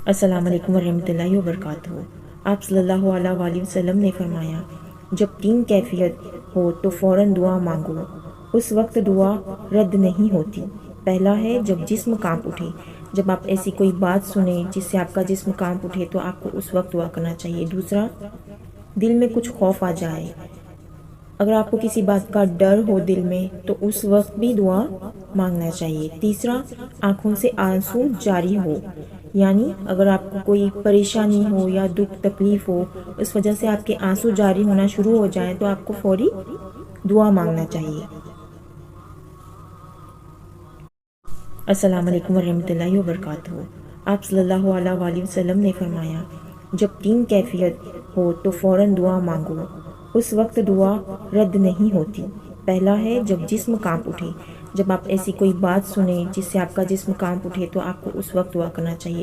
السلام علیکم ورحمۃ اللہ وبرکاتہ۔ آپ صلی اللہ علیہ وآلہ وسلم نے فرمایا، جب تین کیفیت ہو تو فوراً دعا مانگو، اس وقت دعا رد نہیں ہوتی۔ پہلا ہے جب جسم کانپ اٹھے، جب آپ ایسی کوئی بات سنیں جس سے آپ کا جسم کانپ اٹھے تو آپ کو اس وقت دعا کرنا چاہیے۔ دوسرا، دل میں کچھ خوف آ جائے، اگر آپ کو کسی بات کا ڈر ہو دل میں تو اس وقت بھی دعا مانگنا چاہیے۔ تیسرا، آنکھوں سے آنسو جاری ہو، یعنی اگر آپ کو کوئی پریشانی ہو یا دکھ تکلیف ہو، اس وجہ سے آپ کے آنسو جاری ہونا شروع ہو جائیں تو آپ کو فوری دعا مانگنا چاہیے۔ السلام علیکم ورحمۃ اللہ وبرکاتہ۔ آپ صلی اللہ علیہ وآلہ وسلم نے فرمایا، جب تین کیفیت ہو تو فوراً دعا مانگو، اس وقت دعا رد نہیں ہوتی۔ پہلا ہے جب جسم کانپ اٹھے، جب آپ ایسی کوئی بات سنیں جس سے آپ کا جسم کانپ اٹھے تو آپ کو اس وقت دعا کرنا چاہیے۔